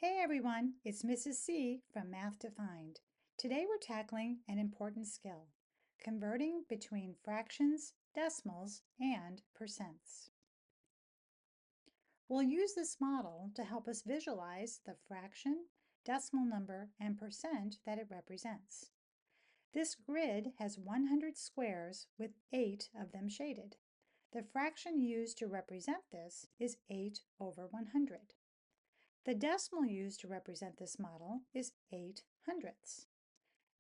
Hey everyone, it's Mrs. C from Math Defined. Today we're tackling an important skill, converting between fractions, decimals, and percents. We'll use this model to help us visualize the fraction, decimal number, and percent that it represents. This grid has 100 squares with 8 of them shaded. The fraction used to represent this is 8 over 100. The decimal used to represent this model is 8 hundredths.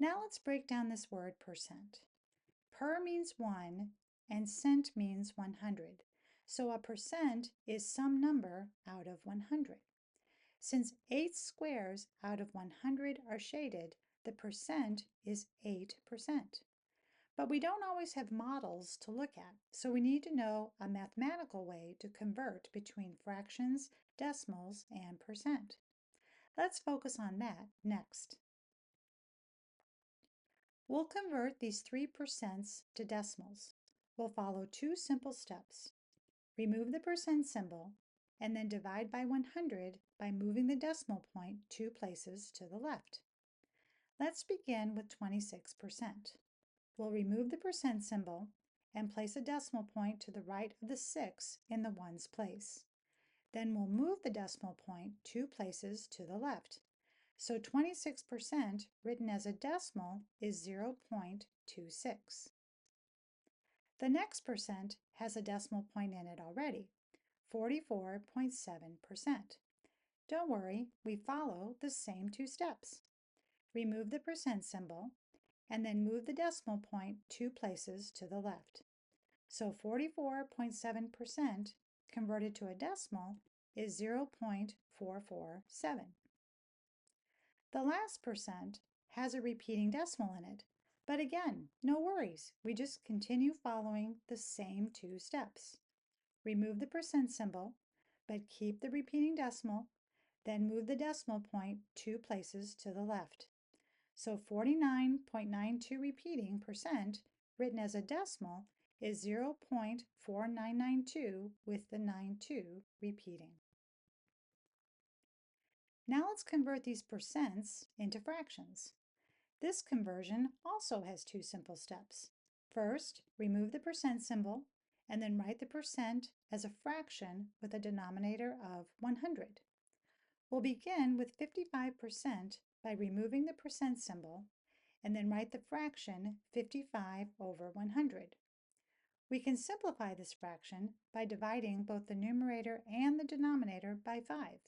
Now let's break down this word percent. Per means 1 and cent means 100. So a percent is some number out of 100. Since 8 squares out of 100 are shaded, the percent is 8%. But we don't always have models to look at, so we need to know a mathematical way to convert between fractions, decimals, and percent. Let's focus on that next. We'll convert these 3% to decimals. We'll follow two simple steps. Remove the percent symbol, and then divide by 100 by moving the decimal point 2 places to the left. Let's begin with 26%. We'll remove the percent symbol and place a decimal point to the right of the 6 in the ones place. Then we'll move the decimal point 2 places to the left. So 26% written as a decimal is 0.26. The next percent has a decimal point in it already, 44.7%. Don't worry, we follow the same two steps. Remove the percent symbol and then move the decimal point 2 places to the left. So 44.7% converted to a decimal is 0.447. The last percent has a repeating decimal in it, but again, no worries. We just continue following the same two steps. Remove the percent symbol, but keep the repeating decimal, then move the decimal point 2 places to the left. So 49.92 repeating percent, written as a decimal, is 0.4992 with the 92 repeating. Now let's convert these percents into fractions. This conversion also has two simple steps. First, remove the percent symbol and then write the percent as a fraction with a denominator of 100. We'll begin with 55% by removing the percent symbol and then write the fraction 55 over 100. We can simplify this fraction by dividing both the numerator and the denominator by 5.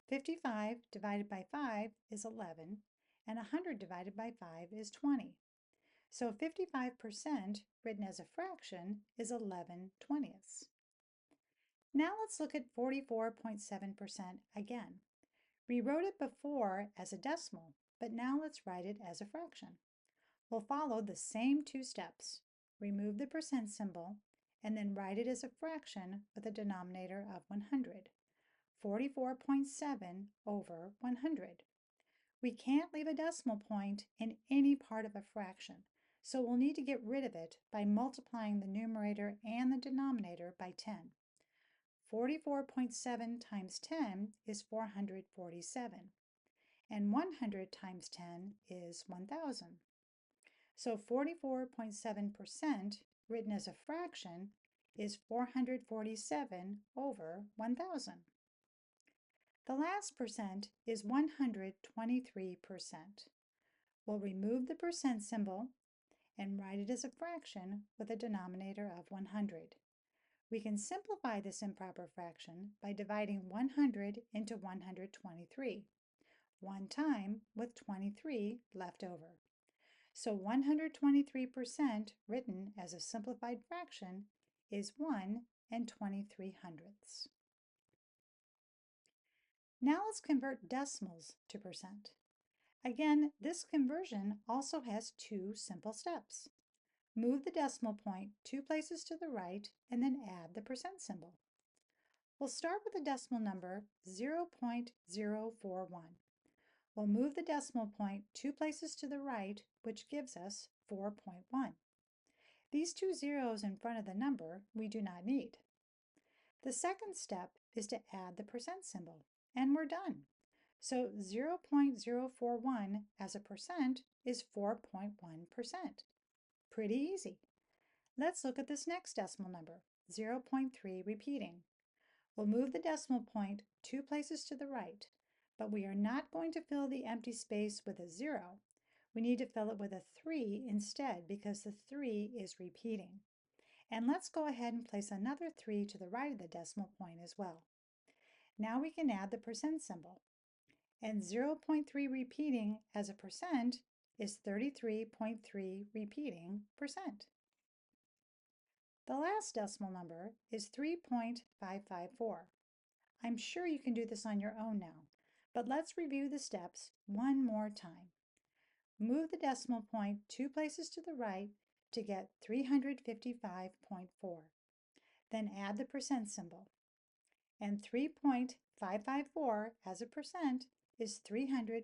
55 divided by 5 is 11, and 100 divided by 5 is 20. So 55% written as a fraction is 11/20. Now let's look at 44.7% again. We wrote it before as a decimal, but now let's write it as a fraction. We'll follow the same two steps. Remove the percent symbol, and then write it as a fraction with a denominator of 100. 44.7 over 100. We can't leave a decimal point in any part of a fraction, so we'll need to get rid of it by multiplying the numerator and the denominator by 10. 44.7 times 10 is 447, and 100 times 10 is 1,000. So 44.7% written as a fraction is 447 over 1,000. The last percent is 123%. We'll remove the percent symbol and write it as a fraction with a denominator of 100. We can simplify this improper fraction by dividing 100 into 123, one time with 23 left over. So 123% written as a simplified fraction is 1 23/100. Now let's convert decimals to percent. Again, this conversion also has two simple steps. Move the decimal point 2 places to the right and then add the percent symbol. We'll start with the decimal number 0.041. We'll move the decimal point 2 places to the right, which gives us 4.1. These two zeros in front of the number we do not need. The second step is to add the percent symbol, and we're done. So 0.041 as a percent is 4.1%. Pretty easy. Let's look at this next decimal number, 0.3 repeating. We'll move the decimal point 2 places to the right, but we are not going to fill the empty space with a 0. We need to fill it with a 3 instead because the 3 is repeating. And let's go ahead and place another 3 to the right of the decimal point as well. Now we can add the percent symbol. And 0.3 repeating as a percent is 33.3 repeating percent. The last decimal number is 3.554. I'm sure you can do this on your own now, but let's review the steps one more time. Move the decimal point 2 places to the right to get 355.4. Then add the percent symbol. And 3.554 as a percent is 355.4%.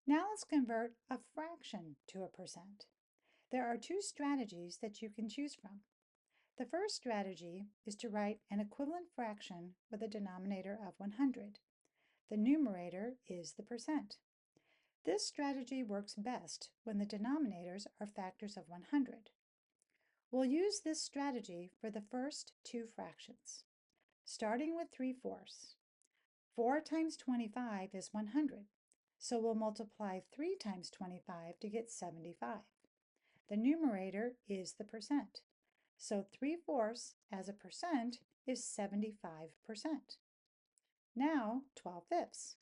Now let's convert a fraction to a percent. There are two strategies that you can choose from. The first strategy is to write an equivalent fraction with a denominator of 100. The numerator is the percent. This strategy works best when the denominators are factors of 100. We'll use this strategy for the first two fractions. Starting with 3/4. 4 times 25 is 100, so we'll multiply 3 times 25 to get 75. The numerator is the percent, so 3/4 as a percent is 75%. Now 12/5.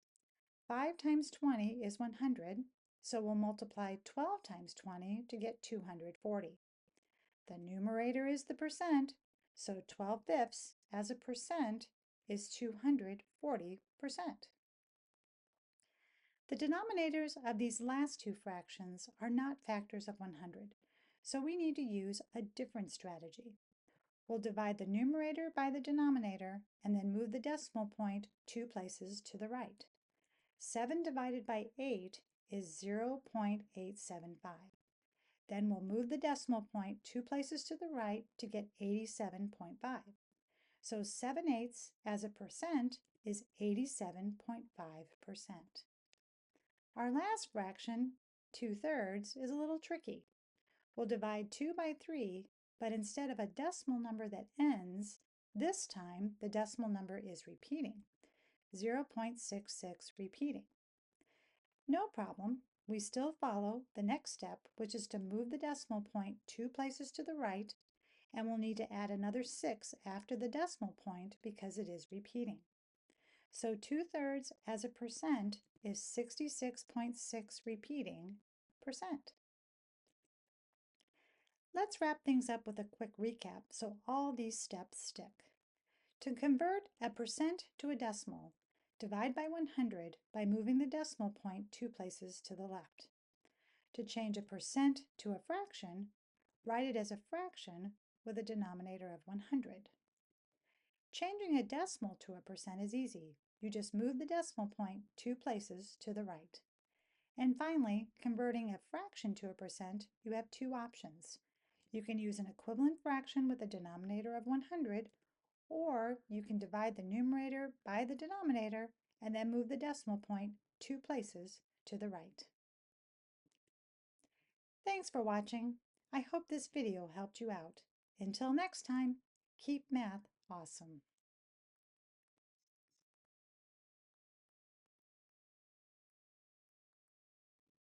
5 times 20 is 100, so we'll multiply 12 times 20 to get 240. The numerator is the percent, so 12/5 as a percent is 240%. The denominators of these last two fractions are not factors of 100, so we need to use a different strategy. We'll divide the numerator by the denominator and then move the decimal point 2 places to the right. 7 divided by 8 is 0.875. Then we'll move the decimal point 2 places to the right to get 87.5. So 7/8 as a percent is 87.5%. Our last fraction, 2/3, is a little tricky. We'll divide 2 by 3, but instead of a decimal number that ends, this time the decimal number is repeating, 0.66 repeating. No problem. We still follow the next step, which is to move the decimal point 2 places to the right, and we'll need to add another 6 after the decimal point because it is repeating. So 2/3 as a percent is 66.6 repeating percent. Let's wrap things up with a quick recap so all these steps stick. To convert a percent to a decimal, divide by 100 by moving the decimal point 2 places to the left. To change a percent to a fraction, write it as a fraction with a denominator of 100. Changing a decimal to a percent is easy. You just move the decimal point 2 places to the right. And finally, converting a fraction to a percent, you have two options. You can use an equivalent fraction with a denominator of 100, or you can divide the numerator by the denominator and then move the decimal point 2 places to the right. Thanks for watching. I hope this video helped you out. Until next time, keep math awesome.